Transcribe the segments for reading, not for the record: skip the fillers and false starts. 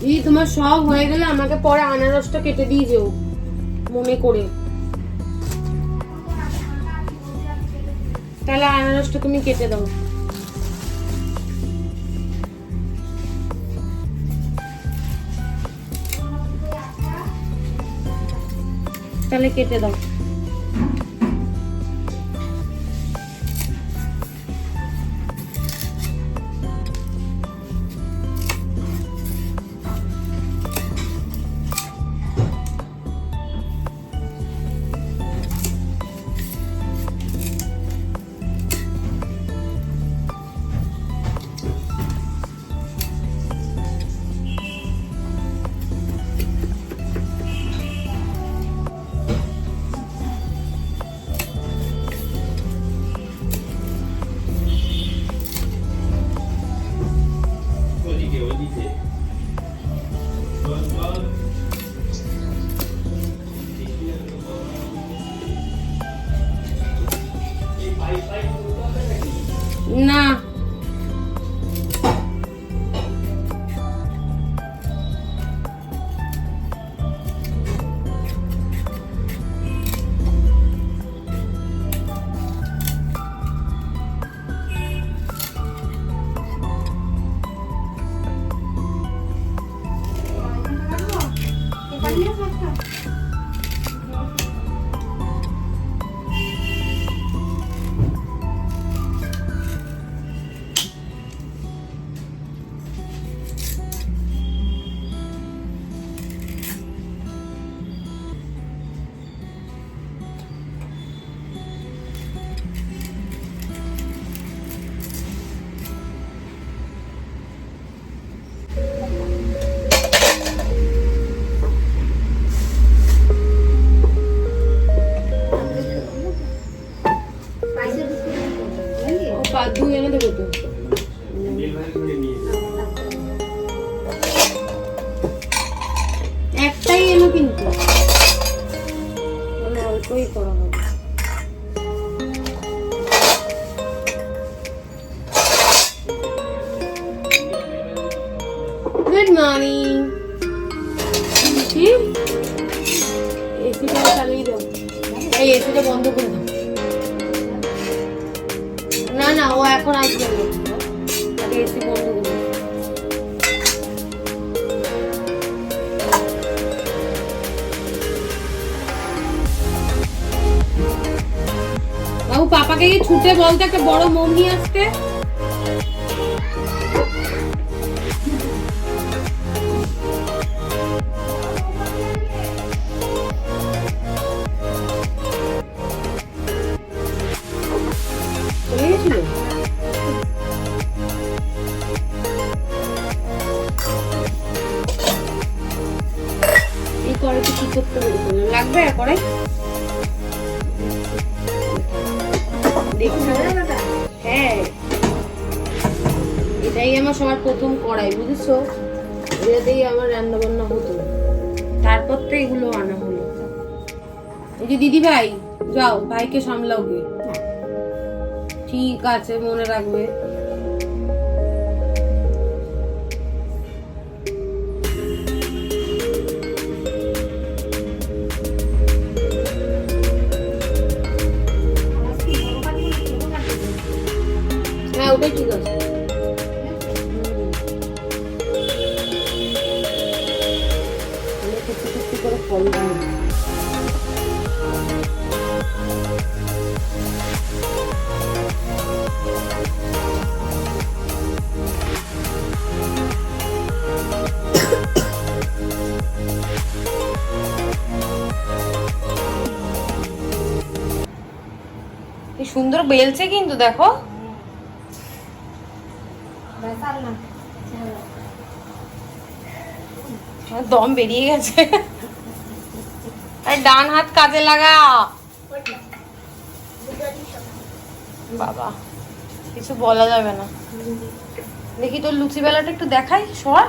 এই তোমার সব হয়ে গেলে আমাকে পরে আনারসটা কেটে দিয়ে যেও মনে করে। তাহলে আনারসটা তুমি কেটে দাও। তাহলে কেটে দাও। না ধুয়ে এনে দেবো তো। একটাই এলো কিন্তু অল্পই করা হবে। Good morning. এসিটা চালিয়ে দাও। এই এসিটা বন্ধ করে দাও। না না ও এখন আসবে না, এসি বন্ধ করে। বাবু পাপাকে গিয়ে ছুটে বলতে একটা বড় মোম নিয়ে আসতে। লাগবে করে হ্যাঁ, এটাই আমার সবার প্রথম কড়াই বুঝেছো। এটাতেই আমার রান্না বান্না হতো, তারপর তো এগুলো আনা হলো। এই যে দিদি ভাই যাও ভাইকে সামলাও গে। ঠিক আছে মনে রাখবে। হ্যাঁ ওটাই ঠিক আছে। করে ফল কি সুন্দর বেলছে কিন্তু দেখো। দম বেরিয়ে গেছে। ডান হাত কাজে লাগা বাবা, কিছু বলা যাবে না। দেখি তোর লুচি বেলাটা একটু দেখাই সর।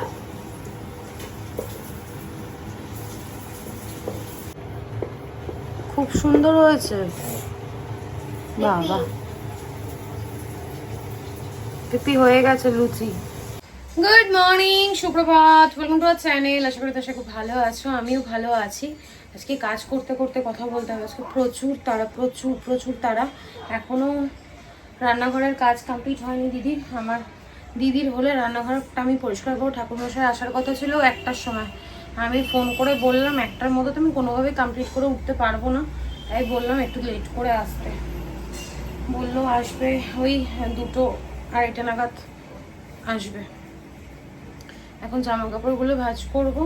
খুব সুন্দর হয়েছে বাবা। পিপি হয়ে গেছে লুচি। গুড মর্নিং, সুপ্রভাত, ওয়েলকাম টু আওয়ার চ্যানেল। আশা করি তোমরা খুব ভালো আছো, আমিও ভালো আছি। আজকে কাজ করতে করতে কথা বলতে হবে। আজকে প্রচুর তাড়া, প্রচুর প্রচুর তাড়া। এখনো রান্নাঘরের কাজ কমপ্লিট হয়নি দিদির। আমার দিদির হলে রান্নাঘরটা আমি পরিষ্কার করবো। ঠাকুরমশাই আসার কথা ছিল 1টার সময়। আমি ফোন করে বললাম 1টার মধ্যে তো আমি কোনোভাবেই কমপ্লিট করে উঠতে পারবো না, তাই বললাম একটু লেট করে আসতে। বললো আসবে ওই 2:30 নাগাদ আসবে। এখন জামা কাপড়গুলো ভাঁজ করব,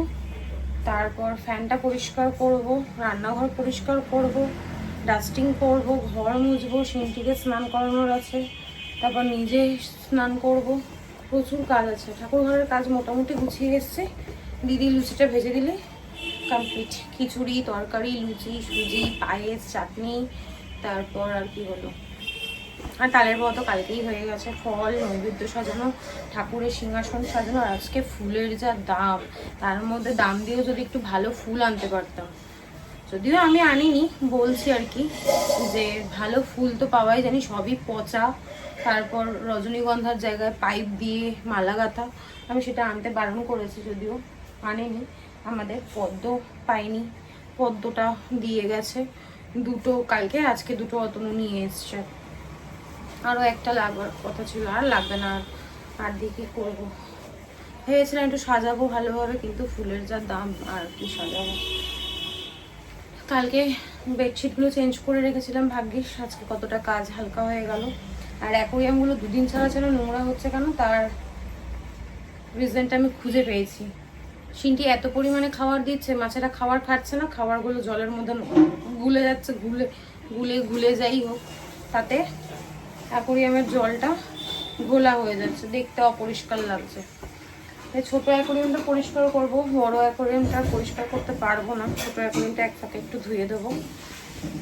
তারপর ফ্যানটা পরিষ্কার করব, রান্নাঘর পরিষ্কার করব, ডাস্টিং করব, ঘর মুছবো, সিনটিকে স্নান করানোর আছে, তারপর নিজে স্নান করব। প্রচুর কাজ আছে। ঠাকুর ঘরের কাজ মোটামুটি গুছিয়ে এসছে। দিদি লুচিটা ভেজে দিলে কমপ্লিট। খিচুড়ি, তরকারি, লুচি, সুজি, পায়েস, চাটনি, তারপর আর কি হলো, আর তালের বড়া তো কালকেই হয়ে গেছে। ফল, নৈবেদ্য সাজানো, ঠাকুরের সিংহাসন সাজানো। আর আজকে ফুলের যা দাম, তার মধ্যে দাম দিয়েও যদি একটু ভালো ফুল আনতে পারতাম। যদিও আমি আনিনি, বলছি আর কি, যে ভালো ফুল তো পাওয়াই জানি, সবই পচা। তারপর রজনীগন্ধার জায়গায় পাইপ দিয়ে মালা গাঁথা। আমি সেটা আনতে বারণ করেছি, যদিও আনেনি। আমাদের পদ্ম পাইনি, পদ্মটা দিয়ে গেছে 2টো কালকে, আজকে 2টো অতনু নিয়ে এসছে। আরও একটা লাগবার কথা ছিল, আর লাগবে না। আর দিয়ে কী করবো, ভেবেছিলাম একটু সাজাবো ভালোভাবে, কিন্তু ফুলের যা দাম আর কি সাজাবো। কালকে বেডশিটগুলো চেঞ্জ করে রেখেছিলাম, ভাগ্যিস আজকে কতটা কাজ হালকা হয়ে গেল। আর অ্যাকোরিয়ামগুলো 2 দিন ছাড়া ছাড়া নোংরা হচ্ছে কেন, তার রিজনটা আমি খুঁজে পেয়েছি। সিনটি এত পরিমাণে খাবার দিচ্ছে, মাছেরা খাবার খাচ্ছে না, খাবারগুলো জলের মধ্যে গুলে যাচ্ছে, গুলে যাই হোক, তাতে অ্যাকোরিয়ামের জলটা ঘোলা হয়ে যাচ্ছে, দেখতে অপরিষ্কার লাগছে। এই ছোটো অ্যাকোরিয়ামটা পরিষ্কার করব, বড়ো অ্যাকোরিয়ামটা পরিষ্কার করতে পারবো না। ছোটো অ্যাকোরিয়ামটা একসাথে একটু ধুয়ে দেবো,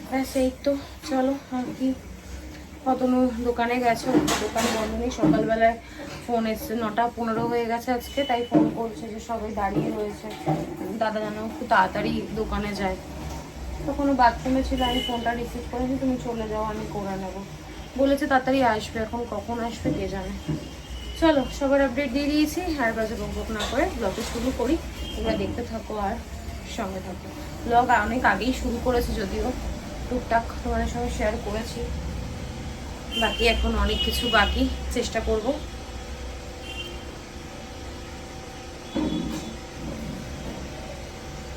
ব্যাস এই তো। চলো আর কি, কতনু দোকানে গেছে, দোকান বন্ধ নেই। সকালবেলায় ফোন এসছে, 9:15 হয়ে গেছে আজকে, তাই ফোন করছে যে সবাই দাঁড়িয়ে রয়েছে, দাদা যেন একটু তাড়াতাড়ি দোকানে যায়। তখন ও বাথরুমে ছিল, আমি ফোনটা রিসিভ করেছি, তুমি চলে যাও, আমি করে নেবো বলেছে। তাড়াতাড়ি আসবে, এখন কখন আসবে কে জানে। চলো, সবার আপডেট দিয়ে দিয়েছি, আর বাজে বকবক না করে ব্লগে শুরু করি। তোমরা দেখতে থাকো আর সঙ্গে থাকো। ব্লগ অনেক আগেই শুরু করেছি, যদিও টুকটাক তোমাদের সঙ্গে শেয়ার করেছি, বাকি এখন অনেক কিছু বাকি, চেষ্টা করব।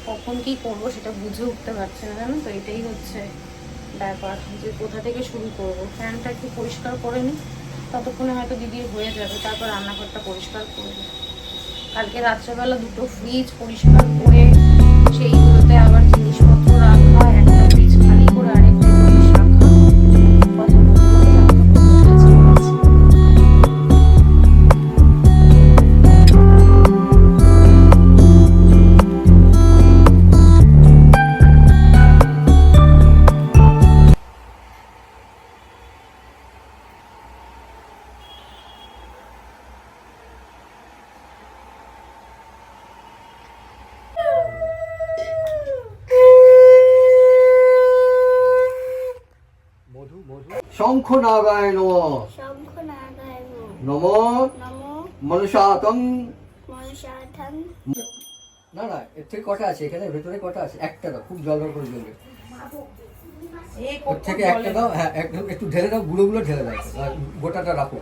কখন কি করব সেটা বুঝে উঠতে পারছি না, জানো তো, এটাই হচ্ছে ব্যাপার, যে কোথা থেকে শুরু করব। ফ্যানটা একটু পরিষ্কার করে নিই, ততক্ষণে হয়তো দিদির হয়ে যাবে, তারপর রান্নাঘরটা পরিষ্কার করবো। কালকে রাত্রেবেলা 2টো ফ্রিজ পরিষ্কার করে সেইগুলোতে আবার জিনিসপত্র রাখা, একটা ফ্রিজ খালি করে আরেকটা জিনিস রাখা, কথা বলতে শঙ্খ নাগায় নম, নম মনসাতং। না না, এর থেকে কটা আছে এখানে, ভেতরে কটা আছে? একটা দাও, খুব জল করে জ্বলবে। ওর থেকে একটা দাও, হ্যাঁ একটু ঢেলে দাও, গুঁড়ো ঢেলে দাও, গোটাটা রাখো।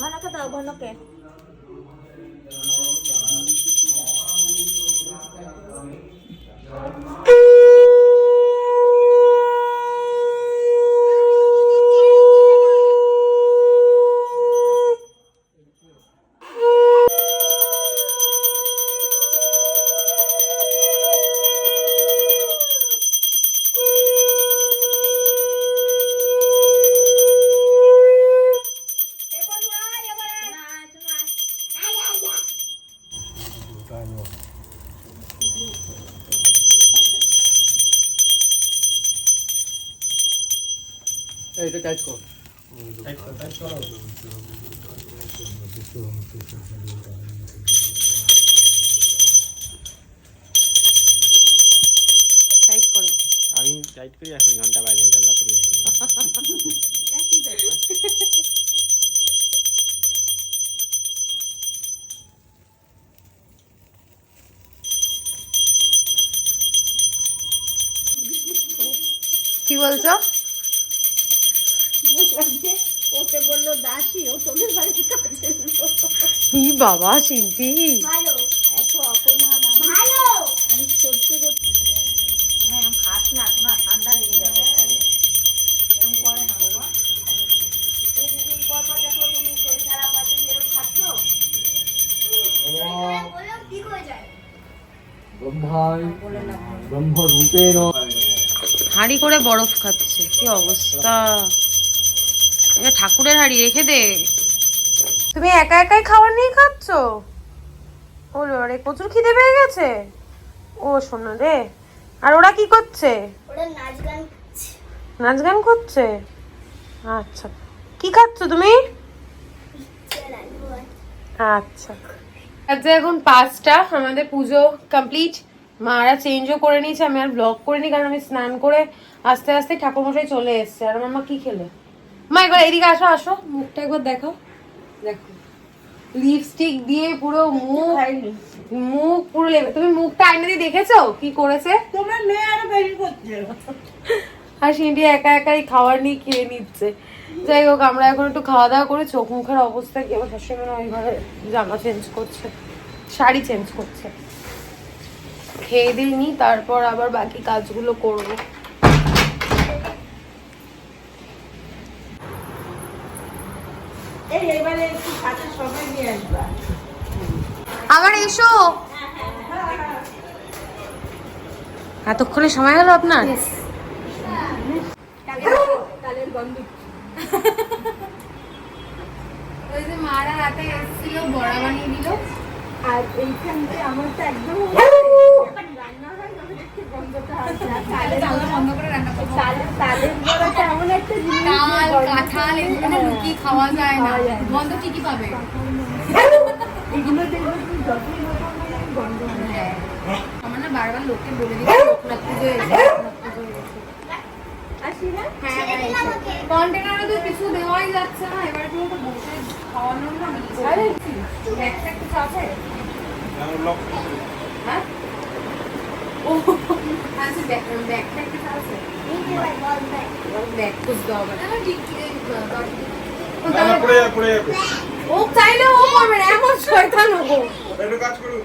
ঘনকে দাও, ঘনকে। এটা টাইট কর। সাইড করে আসলে ঘন্টা বাজে এটা রাত্রি হয়ে যায়। একই ব্যাপার। কি বলছো? বললাম যে ওকে বললো দাসী, ও তোদের বাড়িতে কাজের লোক। কি বাবা সিন্টি, ভালো, এত অপমান ভালো আমি সহ্য করতে। হ্যাঁ আমি খাস না, তোমার ঠান্ডা লেগে যাবে। এরকম করে না বাবা। এই দুদিন পর পর দেখো তুমি শরীর খারাপ আছে, এরকম খাচ্ছ। ঠিক হয়ে যায়। ব্রহ্মায় ব্রহ্মরূপেণ হাঁড়ি করে বরফ খাচ্ছে, কি অবস্থা। এটা ঠাকুরের হাঁড়ি, রেখে দে। তুমি একা একাই খাবার নিয়ে খাচ্ছ? ওরে ওরে, প্রচুর খিদে পেয়ে গেছে। ও শোনো রে। আর ওরা কি করছে? ওরা নাচ গান করছে? আচ্ছা, কি খাচ্ছ তুমি? আচ্ছা, আচ্ছা এখন 5টা, আমাদের পুজো কমপ্লিট। মারা চেঞ্জও করে নিয়েছে, আমি আর ব্লগ করিনি কারণ আমি স্নান করে আস্তে আস্তে ঠাকুরমশাই চলে এসছে। আর মামা কি খেলে? মা একবার এদিকে আসো, আসো, মুখটা একবার দেখো। দেখো লিপস্টিক দিয়ে পুরো মুখ পুরো লেবে। তুমি মুখটা আয়না দিয়ে দেখেছো কি করেছে? তোমার মেয়ে আরো বেশি করছে। আর সিন্ডি একা একাই খাবার নিয়ে খেয়ে নিচ্ছে। যাই হোক, আমরা এখন একটু খাওয়া দাওয়া করে চোখ মুখের অবস্থা কি, আমার শাশুড়ি মনে হয় ওইভাবে জামা চেঞ্জ করছে, শাড়ি চেঞ্জ করছে। খেয়ে দিয়ে নি, তারপর আবার বাকি কাজগুলো করবো। এই এবারে একটু সাথে সবাই নিয়ে আসবা। আবার এসো। এতক্ষণে সময় হলো আপনার? ওই যে মারা রাতে এসেছিল, বড়া বানিয়ে দিল। আর এইখানটা আমার তো একদম রান্না হয় না, দেখতে গন্ধটা আসে। তালের বড়াটা এমন একটা জিনিস, তাল, কাঁঠাল এগুলো লুকিয়ে খাওয়া যায় না, গন্ধ ঠিকই পাবে। এগুলো দেখবে তুমি যতই গন্ধ হয়। আমার না বারবার লোককে বলে দিচ্ছি লোকনাথ পুজো এসে, লোকনাথ পুজো এসে। আসি না? হ্যাঁ কন্টেনারে তো কিছু দেওয়াই যাচ্ছে না, এবার তুমি তো বসে খাওয়ানোর না ব্যাগটা একটু চাপে। হ্যাঁ ও আচ্ছা, ব্যাগটা একটু চাপে, এই যে ভাই বল ভাই। ব্যাগ খুঁজতে হবে। পড়ে যাবে। ও চাইলে ও করবে না, এমন শয়তান ও। একটু কাজ করুন।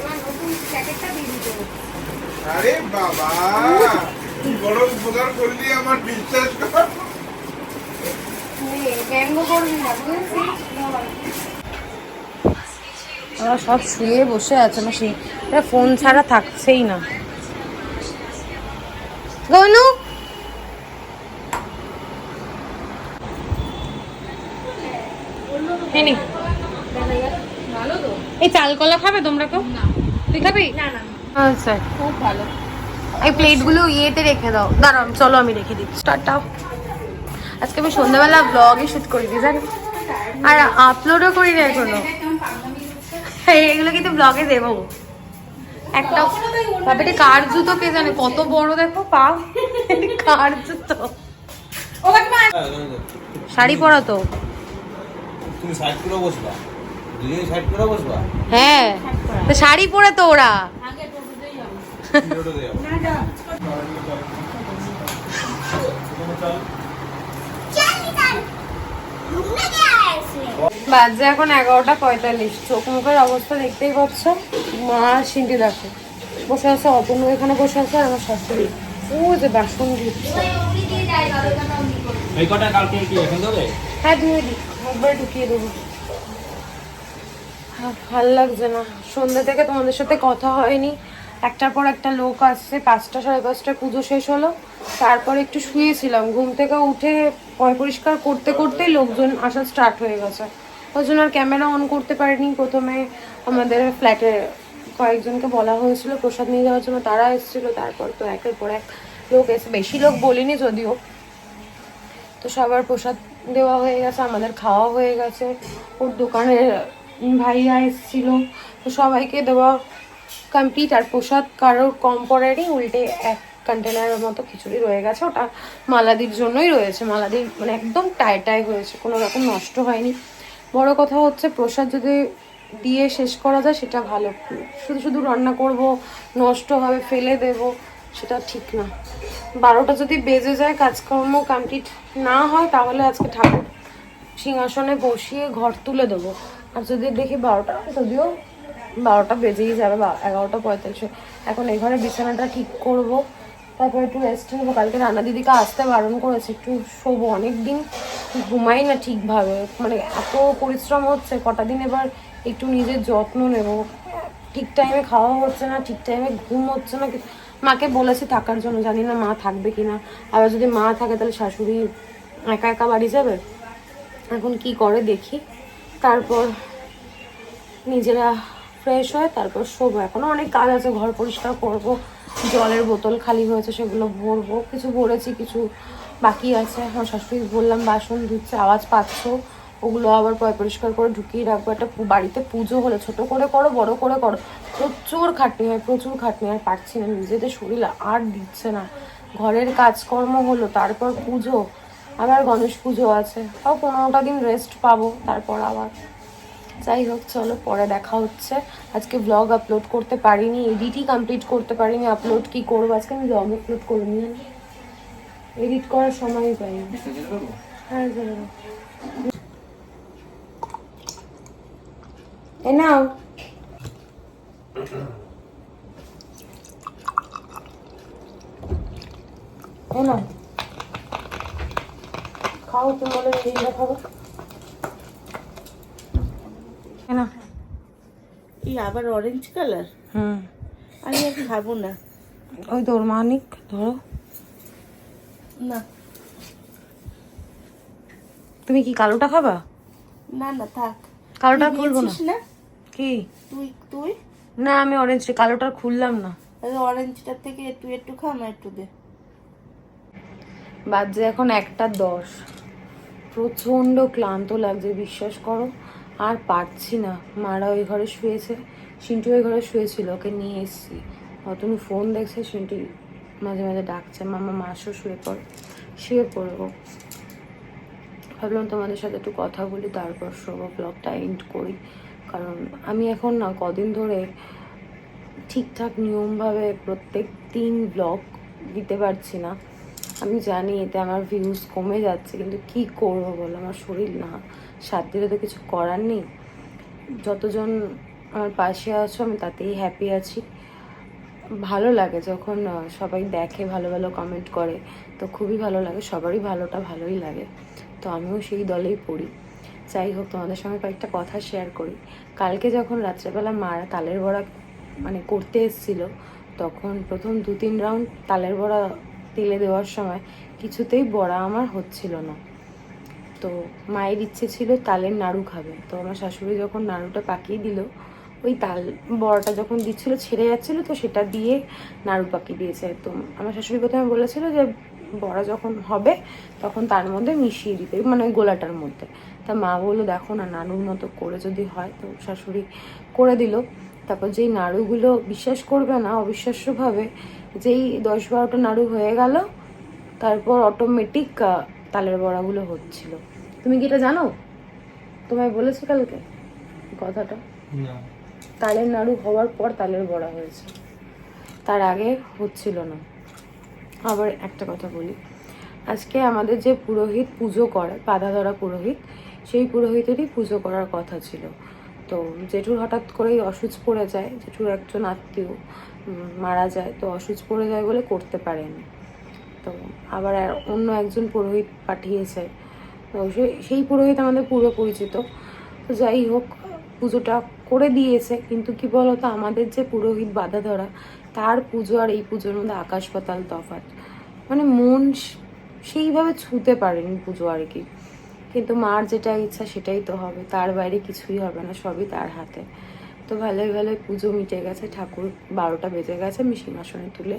আমার নতুন প্যাকেটটা দিয়ে দিতে হবে। আরে বাবা, কি বড় উপকার করলি আমার, বিশ্বাস কর। ব্যঙ্গ করবি না, বুঝেছিস? ওরা সব শুয়ে বসে আছে, আমার সেই ফোন ছাড়া থাকছেই না। গনু এই চাল কলা খাবে তোমরা কেউ? তুই খাবি? আচ্ছা খুব ভালো। এই প্লেটগুলো ইয়েতে রেখে দাও। দাঁড়াও চলো আমি রেখে দিচ্ছি। টাটা। আজকে আমি সন্ধ্যাবেলা ব্লগই শুট করিনি জানো, আর আপলোডও করি না এখনো। এগুলো কিন্তু ব্লগে দেবো। একটা বাবাটি কার জুতো কে জানে কত বড়, দেখো পা। কার জুতো? শাড়ি পরা তো। তুমি সাইড করে বসবা, দুজনে সাইড করে বসবা। হ্যাঁ তো শাড়ি পরে তো ওরা। ভিডিওটা দেবো। বাজে এখন 11:45। চোখ মুখের অবস্থা দেখতেই পাচ্ছ। মা সিন্টি দেখো বসে আছে, অপূর্ণ এখানে বসে আছে, আর আমার শাশুড়ি ও যে বাসন ধুচ্ছে। এই কটা কালকে কি এখন দেবে? হ্যাঁ ধুয়ে দিই, একবার ঢুকিয়ে দেবো। ভাল লাগছে না, সন্ধ্যা থেকে তোমাদের সাথে কথা হয়নি। একটার পর একটা লোক আসছে, 5টা 5:30টায় পুজো শেষ হলো। তারপর একটু শুয়েছিলাম, ঘুম থেকে উঠে পরিষ্কার করতে করতেই লোকজন আসা স্টার্ট হয়ে গেছে। ওই জন্য আর ক্যামেরা অন করতে পারিনি। প্রথমে আমাদের ফ্ল্যাটে কয়েকজনকে বলা হয়েছিল প্রসাদ নিয়ে যাওয়ার জন্য, তারা এসেছিলো। তারপর তো একের পর এক লোক এসে, বেশি লোক বলিনি যদিও। তো সবার প্রসাদ দেওয়া হয়ে গেছে, আমাদের খাওয়া হয়ে গেছে। ওর দোকানের ভাইয়া এসেছিল, তো সবাইকে দেওয়া কমপ্লিট। আর প্রসাদ কারোর কম পড়েনি, উল্টে এক কন্টেনারের মতো খিচুড়ি রয়ে গেছে, ওটা মালাদির জন্যই রয়েছে। মালাদির মানে একদম টাই হয়েছে, কোনো রকম নষ্ট হয়নি। বড় কথা হচ্ছে প্রসাদ যদি দিয়ে শেষ করা যায় সেটা ভালো, শুধু শুধু রান্না করব নষ্ট হবে ফেলে দেব সেটা ঠিক না। 12টা যদি বেজে যায় কাজকর্ম কমপ্লিট না হয় তাহলে আজকে ঠাকুর সিংহাসনে বসিয়ে ঘর তুলে দেবো। আর যদি দেখি 12টা, যদিও 12টা বেজেই যাবে, 11:45। এখন এই ঘরে বিছানাটা ঠিক করব, তারপর একটু রেস্ট নেবো। কালকে রান্না দিদিকে আসতে বারণ করেছে, একটু শোবো। অনেকদিন ঘুমাই না ঠিকভাবে, মানে এত পরিশ্রম হচ্ছে কটা দিন, এবার একটু নিজের যত্ন নেব। ঠিক টাইমে খাওয়া হচ্ছে না, ঠিক টাইমে ঘুম হচ্ছে না। মাকে বলেছি থাকার জন্য, জানি না মা থাকবে কিনা। আবার যদি মা থাকে তাহলে শাশুড়ি একা একা বাড়ি যাবে। এখন কি করে দেখি, তারপর নিজেরা ফ্রেশ হয় তারপর শোবো। এখনও অনেক কাজ আছে, ঘর পরিষ্কার করব, জলের বোতল খালি হয়েছে সেগুলো ভরবো, কিছু ভরেছি কিছু বাকি আছে। আমার শাশুড়ি বললাম বাসন ধুচ্ছে, আওয়াজ পাচ্ছ, ওগুলো আবার পরিষ্কার করে ঢুকিয়ে রাখবো। একটা বাড়িতে পুজো হলে ছোট করে করো বড় করে করো, প্রচুর খাটনি হয়, প্রচুর খাটনি। আর পারছি না, নিজেদের শরীর আর দিচ্ছে না। ঘরের কাজকর্ম হলো, তারপর পুজো, আবার গণেশ পুজো আছে, তাও 15টা দিন রেস্ট পাবো, তারপর আবার। যাই হোক, চলো পরে দেখা হচ্ছে। আজকে ব্লগ আপলোড করতে পারিনি, এডিটই কমপ্লিট করতে পারিনি। আপলোড কি করবো আজকে, আমি ব্লগ আপলোড করিনি, এডিট করার সময়ই পাইনি। হ্যাঁ চলো, এ নাও। এ নাও খাও, তোমাদের নিজেরা খাবো। না এই আবার অরেঞ্জ কালার, আমি আর খাবো না। ওই তোর মানিক ধরো না তুমি কি কালোটা খাবা? না না থাক, কালোটা খুলবো না। নিয়েছিস না কি তুই? তুই না, আমি অরেঞ্জ কালোটা খুললাম না। অরেঞ্জটার থেকে তুই একটু খা, আমার একটু দে। বাজে এখন 1:10, প্রচণ্ড ক্লান্ত লাগছে বিশ্বাস করো, আর পারছি না। মারা ওই ঘরে শুয়েছে, সিন্টু ওই ঘরে শুয়েছিল, ওকে নিয়ে এসেছি। তুমি ফোন দেখছে, সিন্টু মাঝে মাঝে ডাকছে মামা মাসও শুয়ে পড়বো। ভাবলাম তোমাদের সাথে একটু কথা বলি, তারপর শোবো, ব্লগটা এন্ড করি। কারণ আমি এখন না কদিন ধরে ঠিকঠাক নিয়মভাবে প্রত্যেক দিন ব্লগ দিতে পারছি না। আমি জানি এতে আমার ভিউজ কমে যাচ্ছে, কিন্তু কি করবো বলো, আমার শরীর না সাথ দিলে তো কিছু করার নেই। যতজন আমার পাশে আছো আমি তাতেই হ্যাপি আছি। ভালো লাগে যখন সবাই দেখে, ভালো ভালো কমেন্ট করে, তো খুবই ভালো লাগে। সবারই ভালোটা ভালোই লাগে, তো আমিও সেই দলেই পড়ি। যাই হোক, তোমাদের সঙ্গে কয়েকটা কথা শেয়ার করি। কালকে যখন রাত্রেবেলা মারা তালের বড়া মানে করতে এসেছিল, তখন প্রথম 2-3 রাউন্ড তালের বড়া তেলে দেওয়ার সময় কিছুতেই বড়া আমার হচ্ছিল না। তো মায়ের ইচ্ছে ছিল তালের নাড়ু খাবে, তো আমার শাশুড়ি যখন নাড়ুটা পাকিয়ে দিল, ওই তাল বড়াটা যখন দিচ্ছিল ছেড়ে যাচ্ছিলো, তো সেটা দিয়ে নাড়ু পাকিয়ে দিয়েছে। তো আমার শাশুড়ি প্রথমে বলেছিল যে বড়া যখন হবে তখন তার মধ্যে মিশিয়ে দিতে, মানে ওই গোলাটার মধ্যে। তা মা বললো দেখো না নাড়ুর মতো করে যদি হয়, তো শাশুড়ি করে দিল। তারপর যেই নাড়ুগুলো, বিশ্বাস করবে না অবিশ্বাস্যভাবে, যেই 10-12টা নাড়ু হয়ে গেল, তারপর অটোমেটিক তালের বড়াগুলো হচ্ছিল। তুমি কি এটা জানো? তোমায় বলেছি কালকে কথাটা? তালের নাড়ু হওয়ার পর তালের বড়া হয়েছে, তার আগে হচ্ছিল না। আবার একটা কথা বলি, আজকে আমাদের যে পুরোহিত পুজো করে, বাধা ধরা পুরোহিত, সেই পুরোহিতেরই পুজো করার কথা ছিল। তো জেঠুর হঠাৎ করেই অসুচ পড়ে যায়, জেঠুর একজন আত্মীয় মারা যায়, তো অসুচ পড়ে যায় বলে করতে পারেনি। তো আবার অন্য একজন পুরোহিত পাঠিয়েছে, তো সেই পুরোহিত আমাদের পুরো পরিচিত। তো যাই হোক, পুজোটা করে দিয়েছে, কিন্তু কি বলতো, আমাদের যে পুরোহিত বাধা ধরা, তার পুজো আর এই পুজোর মধ্যে আকাশ পাতাল তফাৎ। মানে মন সেইভাবে ছুঁতে পারেনি পুজো আর কি। কিন্তু মার যেটা ইচ্ছা সেটাই তো হবে, তার বাইরে কিছুই হবে না, সবই তার হাতে। তো ভালোই ভালোই পুজো মিটে গেছে, ঠাকুর 12টা বেজে গেছে, আমি সিংহাসনে তুলে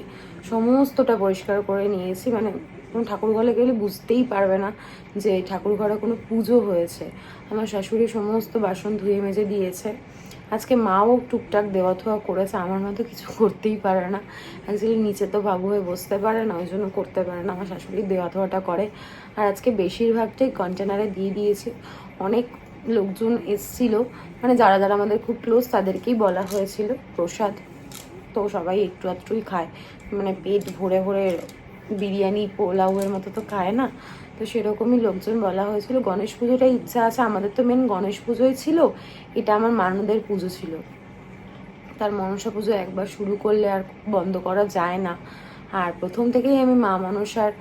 সমস্তটা পরিষ্কার করে নিয়েছি। মানে ঠাকুর ঘরে গেলে বুঝতেই পারবে না যে ঠাকুর ঘরে কোনো পুজো হয়েছে। আমার শাশুড়ি সমস্ত বাসন ধুয়ে মেজে দিয়েছে, আজকে মাও টুকটাক দেওয়া থোয়া করেছে, আমার মতো কিছু করতেই পারে না। অ্যাকচুয়ালি নিচে তো বাবু হয়ে বসতে পারে না, ওই জন্য করতে পারে না। আমার শাশুড়ি দেওয়া থোয়াটা করে। আর আজকে বেশিরভাগটাই কন্টেনারে দিয়ে দিয়েছি। অনেক লোকজন এসছিল, মানে যারা যারা আমাদের খুব ক্লোজ তাদেরকেই বলা হয়েছিল প্রসাদ, তো সবাই একটু আধটুই খায়, মানে পেট ভরে ভরে বিরিয়ানি পোলাওয়ের মতো তো খায় না, তো সেরকমই লোকজন বলা হয়েছিল। গণেশ পুজোটাই ইচ্ছা আছে আমাদের, তো মেন গণেশ পুজোই ছিল, এটা আমার মানদের পুজো ছিল। তার মনসা পুজো একবার শুরু করলে আর বন্ধ করা যায় না। আর প্রথম থেকেই আমি মা মনসার,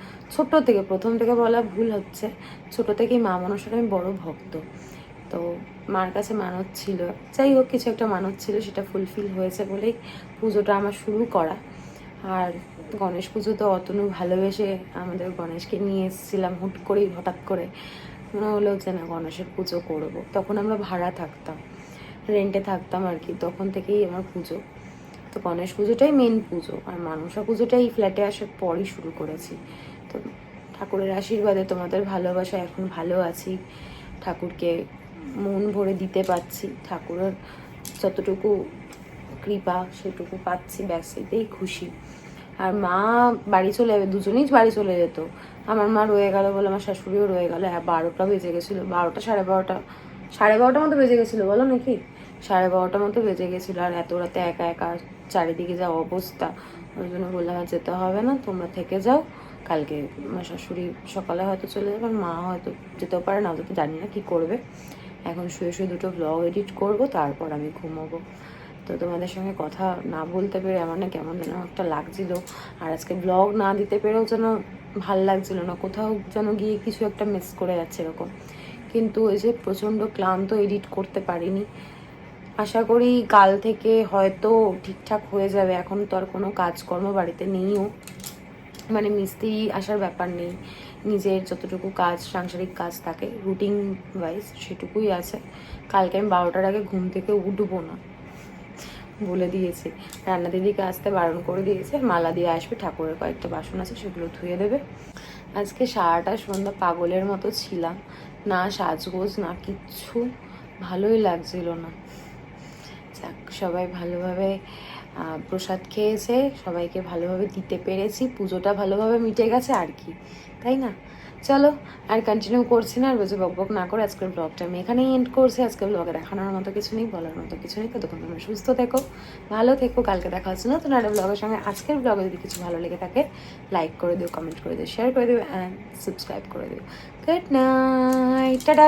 প্রথম থেকে বলা ভুল হচ্ছে, ছোট থেকেই মা মনসার আমি বড় ভক্ত। তো মার কাছে মানত ছিল, যাই হোক কিছু একটা মানত ছিল, সেটা ফুলফিল হয়েছে বলেই পুজোটা আমার শুরু করা। আর গণেশ পুজো তো অতনু ভালোবেসে আমাদের গণেশকে নিয়ে এসেছিলাম হুট করেই, হঠাৎ করে মনে হলো যে না গণেশের পুজো করব। তখন আমরা ভাড়া থাকতাম, রেন্টে থাকতাম আর কি, তখন থেকেই আমার পুজো। তো গণেশ পুজোটাই মেন পুজো, আর মনসা পুজোটাই ফ্ল্যাটে আসার পরই শুরু করেছি। তো ঠাকুরের আশীর্বাদে, তোমাদের ভালোবাসা এখন ভালো আছি, ঠাকুরকে মন ভরে দিতে পারছি, ঠাকুরের যতটুকু কৃপা সেটুকু পাচ্ছি, ব্যাস এতেই খুশি। আর মা বাড়ি চলে যাবে, দুজনেই বাড়ি চলে যেত। আমার মা রয়ে গেল বলে আমার শাশুড়িও রয়ে গেল। 12টা বেজে গেছিলো, 12টা সাড়ে বারোটা মতো বেজে গেছিলো, বলো নাকি 12:30 মতো বেজে গেছিলো। আর এত রাতে একা একা চারিদিকে যা অবস্থা, ওই জন্য বললাম আর যেতে হবে না, তোমরা থেকে যাও, কালকে আমার শাশুড়ি সকালে হয়তো চলে যাবে, মা হয়তো যেতেও পারে না, তো জানি না কি করবে। এখন শুয়ে শুয়ে 2টো ব্লগ এডিট করব, তারপর আমি ঘুমোবো। তো তোমাদের সঙ্গে কথা না বলতে পেরে আমার না কেমন যেন একটা লাগছিল, আর আজকে ব্লগ না দিতে পেরেও যেন ভাল লাগছিল না, কোথাও যেন গিয়ে কিছু একটা মিস করে যাচ্ছে এরকম। কিন্তু ওই যে প্রচণ্ড ক্লান্ত, এডিট করতে পারিনি। আশা করি কাল থেকে হয়তো ঠিকঠাক হয়ে যাবে। এখন তো আর কোনো কাজকর্ম বাড়িতে নেইও, মানে মিস্ত্রি আসার ব্যাপার নেই, নিজের যতটুকু কাজ, সাংসারিক কাজ থাকে রুটিন ওয়াইজ সেটুকুই আছে। কালকে আমি 12টার আগে ঘুম থেকে উঠবো না বলে দিয়েছি, রান্না দিদিকে আসতে বারণ করে দিয়েছে। মালা দিয়ে আসবে, ঠাকুরের কয়েকটা বাসন আছে সেগুলো ধুয়ে দেবে। আজকে সারাটা সন্ধ্যা পাগলের মতো ছিলাম, না সাজগোজ না কিচ্ছু, ভালোই লাগছিল না। যাক, সবাই ভালোভাবে প্রসাদ খেয়েছে, সবাইকে ভালোভাবে দিতে পেরেছি, পুজোটা ভালোভাবে মিটে গেছে আর কি, তাই না? চলো আর কন্টিনিউ করছি না, আর বেশি বকবক না করে আজকের ব্লগটা আমি এখানেই এন্ড করছি। আজকের ব্লগে দেখানোর মতো কিছু নেই, বলার মতো কিছু নেই। ততক্ষণ তোমরা সুস্থ থেকো, ভালো থেকো, কালকে দেখা হচ্ছে নতুন একটা ব্লগের সঙ্গে। আজকের ব্লগে যদি কিছু ভালো লেগে থাকে লাইক করে দিও, কমেন্ট করে দিও, শেয়ার করে দিও অ্যান্ড সাবস্ক্রাইব করে দিও। Good night, tata.